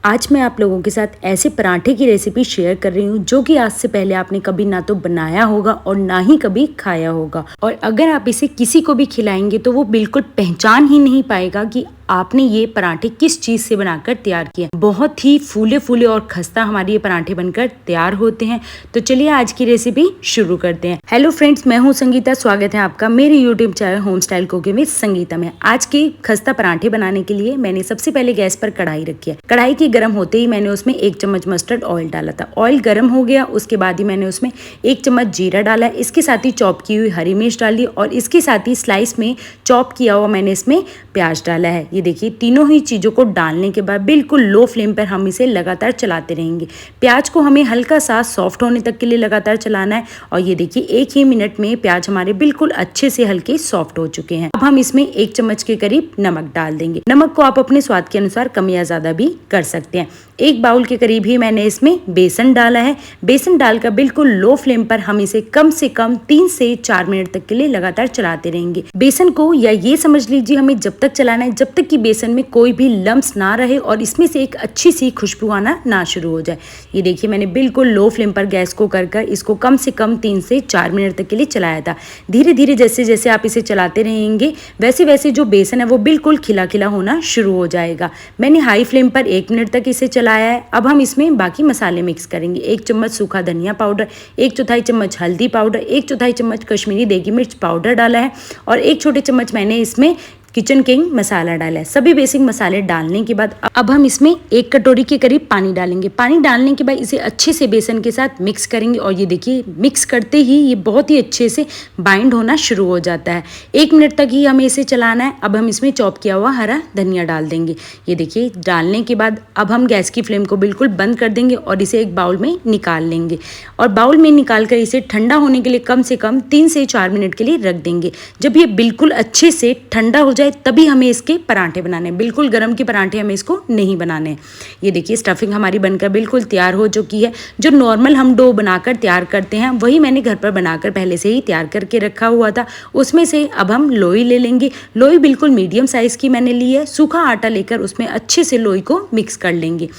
आज मैं आप लोगों के साथ ऐसे पराठे की रेसिपी शेयर कर रही हूँ जो कि आज से पहले आपने कभी ना तो बनाया होगा और ना ही कभी खाया होगा। और अगर आप इसे किसी को भी खिलाएंगे तो वो बिल्कुल पहचान ही नहीं पाएगा कि आपने ये पराठे किस चीज से बनाकर तैयार किए। बहुत ही फूले फूले और खस्ता हमारे ये पराठे बनकर तैयार होते हैं। तो चलिए आज की रेसिपी शुरू करते हैं। हेलो फ्रेंड्स, मैं हूँ संगीता। स्वागत है आपका मेरे YouTube channel home style cooking with Sangeeta में। आज के खस्ता पराठे बनाने के लिए मैंने सबसे पहले गैस पर कढ़ाई रखी है। कढ़ाई की गर्म होते ही मैंने उसमें 1 चम्मच मस्टर्ड ऑयल डाला था। ऑयल गर्म हो गया, उसके बाद ही मैंने उसमें 1 चम्मच जीरा डाला। इसके साथ ही चॉप की हुई हरी मिर्च डाली और इसके साथ ही स्लाइस में चॉप किया हुआ मैंने इसमें प्याज डाला है। ये देखिए, तीनों ही चीज़ों को डालने के बाद बिल्कुल लो फ्लेम पर हम इसे लगातार चलाते रहेंगे। प्याज को हमें हल्का सा सॉफ्ट होने तक के लिए लगातार चलाना है। और ये देखिए, 1 ही मिनट में प्याज हमारे बिल्कुल अच्छे से हल्के सॉफ्ट हो चुके हैं। अब हम इसमें 1 चम्मच के करीब नमक डाल देंगे। नमक को आप अपने स्वाद के अनुसार कम या ज़्यादा भी कर सकते हैं। 1 बाउल के करीब ही मैंने इसमें बेसन डाला है। बेसन डालकर बिल्कुल लो फ्लेम पर हम इसे कम से कम 3 से 4 मिनट तक के लिए लगातार चलाते रहेंगे। बेसन को या ये समझ लीजिए हमें जब तक चलाना है जब तक कि बेसन में कोई भी लम्स ना रहे और इसमें से एक अच्छी सी खुशबू आना ना शुरू हो जाए। ये देखिए, मैंने बिल्कुल लो फ्लेम पर गैस को कर इसको कम से कम 3 से 4 मिनट तक के लिए चलाया था। धीरे धीरे जैसे जैसे आप इसे चलाते रहेंगे वैसे वैसे जो बेसन है वो बिल्कुल खिला खिला होना शुरू हो जाएगा। मैंने हाई फ्लेम पर 1 मिनट तक इसे चलाया है। अब हम इसमें बाकी मसाले मिक्स करेंगे। 1 चम्मच सूखा धनिया पाउडर, 1/4 चम्मच हल्दी पाउडर, 1/4 चम्मच कश्मीरी देगी मिर्च पाउडर डाला है और 1 छोटे चम्मच मैंने इसमें किचन किंग मसाला डाला है। सभी बेसिक मसाले डालने के बाद अब हम इसमें 1 कटोरी के करीब पानी डालेंगे। पानी डालने के बाद इसे अच्छे से बेसन के साथ मिक्स करेंगे और ये देखिए, मिक्स करते ही ये बहुत ही अच्छे से बाइंड होना शुरू हो जाता है। 1 मिनट तक ही हमें इसे चलाना है। अब हम इसमें चॉप किया हुआ हरा धनिया डाल देंगे। ये देखिए, डालने के बाद अब हम गैस की फ्लेम को बिल्कुल बंद कर देंगे और इसे एक बाउल में निकाल लेंगे। और बाउल में निकाल कर इसे ठंडा होने के लिए कम से कम 3 से 4 मिनट के लिए रख देंगे। जब ये बिल्कुल अच्छे से ठंडा हो तभी हमें इसके पराठे बनाने हैं। बिल्कुल गरम के पराठे हमें इसको नहीं बनाने हैं। ये देखिए, स्टफिंग हमारी बनकर बिल्कुल तैयार हो चुकी है। जो नॉर्मल हम डो बनाकर तैयार करते हैं वही मैंने घर पर बनाकर पहले से ही तैयार करके रखा हुआ था। उसमें से अब हम लोई ले लेंगे। लोई बिल्कुल मीडियम साइज की मैंने ली है। सूखा आटा लेकर उसमें अच्छे से लोई को मिक्स कर लेंगे।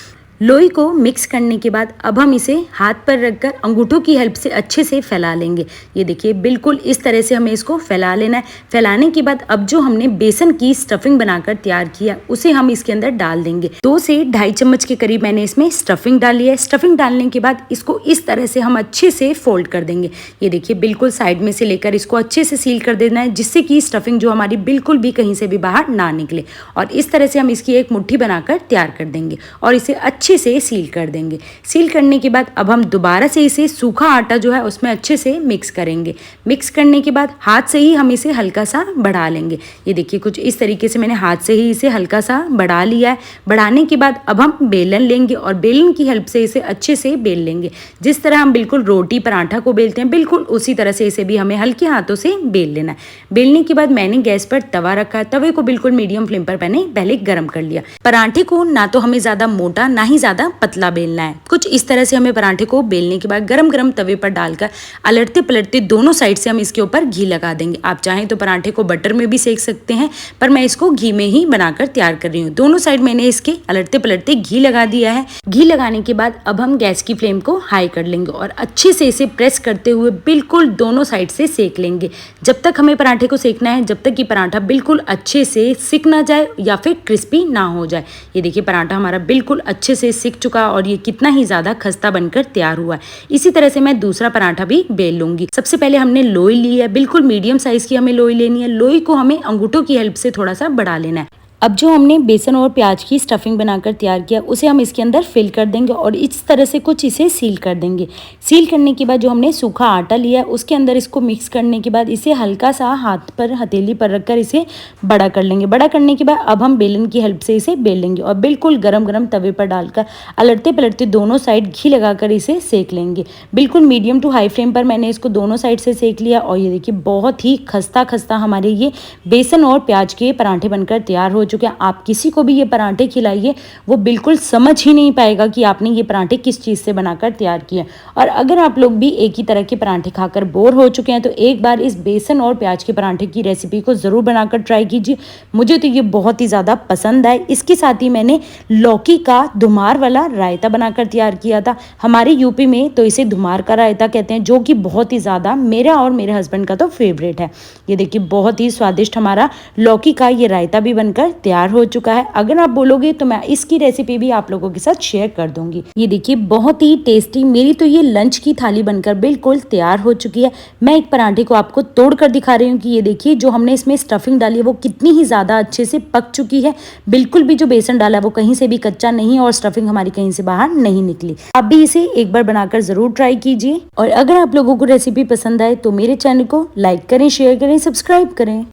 लोई को मिक्स करने के बाद अब हम इसे हाथ पर रखकर अंगूठों की हेल्प से अच्छे से फैला लेंगे। ये देखिए, बिल्कुल इस तरह से हमें इसको फैला लेना है। फैलाने के बाद अब जो हमने बेसन की स्टफिंग बनाकर तैयार किया उसे हम इसके अंदर डाल देंगे। 2 से 2.5 चम्मच के करीब मैंने इसमें स्टफिंग डाली है। स्टफिंग डालने के बाद इसको इस तरह से हम अच्छे से फोल्ड कर देंगे। ये देखिए, बिल्कुल साइड में से लेकर इसको अच्छे से सील कर देना है जिससे कि स्टफिंग जो हमारी बिल्कुल भी कहीं से भी बाहर ना निकले। और इस तरह से हम इसकी एक मुट्ठी बनाकर तैयार कर देंगे और इसे अच्छे से सील कर देंगे। सील करने के बाद अब हम दोबारा से इसे सूखा आटा जो है उसमें अच्छे से मिक्स करेंगे। मिक्स करने के बाद हाथ से ही हम इसे हल्का सा बढ़ा लेंगे। ये देखिए, कुछ इस तरीके से मैंने हाथ से ही इसे हल्का सा बढ़ा लिया है। बढ़ाने के बाद अब हम बेलन लेंगे और बेलन की हेल्प से इसे अच्छे से बेल लेंगे। जिस तरह हम बिल्कुल रोटी पराठा को बेलते हैं बिल्कुल उसी तरह से इसे भी हमें हल्के हाथों से बेल लेना है। बेलने के बाद मैंने गैस पर तवा रखा है। तवे को बिल्कुल मीडियम फ्लेम पर मैंने पहले गर्म कर लिया। पराठे को ना तो हमें ज्यादा मोटा ना ही ज्यादा पतला बेलना है। कुछ इस तरह से हमें पराठे को बेलने के बाद गरम गरम तवे पर डालकर अलटते पलटते दोनों साइड से हम इसके ऊपर घी लगा देंगे। आप चाहें तो पराठे को बटर में भी सेक सकते हैं, पर मैं इसको घी में ही बनाकर तैयार कर रही हूँ। दोनों साइड मैंने इसके अलटते पलटते घी लगा दिया है। घी लगाने के बाद अब हम गैस की फ्लेम को हाई कर लेंगे और अच्छे से इसे प्रेस करते हुए बिल्कुल दोनों साइड से सेक लेंगे। जब तक हमें पराठे को सेकना है जब तक कि पराठा बिल्कुल अच्छे से सिक ना जाए या फिर क्रिस्पी ना हो जाए। ये देखिए, पराठा हमारा बिल्कुल अच्छे से सिक चुका और ये कितना ही ज्यादा खस्ता बनकर तैयार हुआ है। इसी तरह से मैं दूसरा पराठा भी बेल लूंगी। सबसे पहले हमने लोई ली है। बिल्कुल मीडियम साइज की हमें लोई लेनी है। लोई को हमें अंगूठों की हेल्प से थोड़ा सा बढ़ा लेना है। अब जो हमने बेसन और प्याज की स्टफिंग बनाकर तैयार किया उसे हम इसके अंदर फिल कर देंगे और इस तरह से कुछ इसे सील कर देंगे। सील करने के बाद जो हमने सूखा आटा लिया है उसके अंदर इसको मिक्स करने के बाद इसे हल्का सा हाथ पर हथेली पर रखकर इसे बड़ा कर लेंगे। बड़ा करने के बाद अब हम बेलन की हेल्प से इसे बेल लेंगे और बिल्कुल गरम गरम तवे पर डालकर अलटते पलटते दोनों साइड घी लगाकर इसे सेक लेंगे। बिल्कुल मीडियम टू हाई फ्लेम पर मैंने इसको दोनों साइड से सेक लिया और ये देखिए, बहुत ही खस्ता खस्ता हमारे ये बेसन और प्याज के पराठे बनकर तैयार हो चुके हैं। आप किसी को भी ये पराठे खिलाइए, वो बिल्कुल समझ ही नहीं पाएगा कि आपने ये पराठे किस चीज़ से बनाकर तैयार किए। और अगर आप लोग भी एक ही तरह के पराठे खाकर बोर हो चुके हैं तो एक बार इस बेसन और प्याज के पराठे की रेसिपी को ज़रूर बनाकर ट्राई कीजिए। मुझे तो ये बहुत ही ज़्यादा पसंद आए। इसके साथ ही मैंने लौकी का धुमार वाला रायता बनाकर तैयार किया था। हमारे यूपी में तो इसे धुमार का रायता कहते हैं, जो कि बहुत ही ज़्यादा मेरा और मेरे हस्बैंड का तो फेवरेट है। ये देखिए बहुत ही स्वादिष्ट हमारा लौकी का ये रायता भी बनकर तैयार हो चुका है। अगर आप बोलोगे तो मैं इसकी रेसिपी भी आप लोगों के साथ शेयर कर दूंगी। ये देखिए बहुत ही टेस्टी मेरी तो ये लंच की थाली बनकर बिल्कुल तैयार हो चुकी है। मैं एक पराठे को आपको तोड़कर दिखा रही हूँ कि ये देखिए जो हमने इसमें स्टफिंग डाली है वो कितनी ही ज़्यादा अच्छे से पक चुकी है। बिल्कुल भी जो बेसन डाला है वो कहीं से भी कच्चा नहीं और स्टफिंग हमारी कहीं से बाहर नहीं निकली। आप भी इसे एक बार बनाकर ज़रूर ट्राई कीजिए। और अगर आप लोगों को रेसिपी पसंद आए तो मेरे चैनल को लाइक करें, शेयर करें, सब्सक्राइब करें।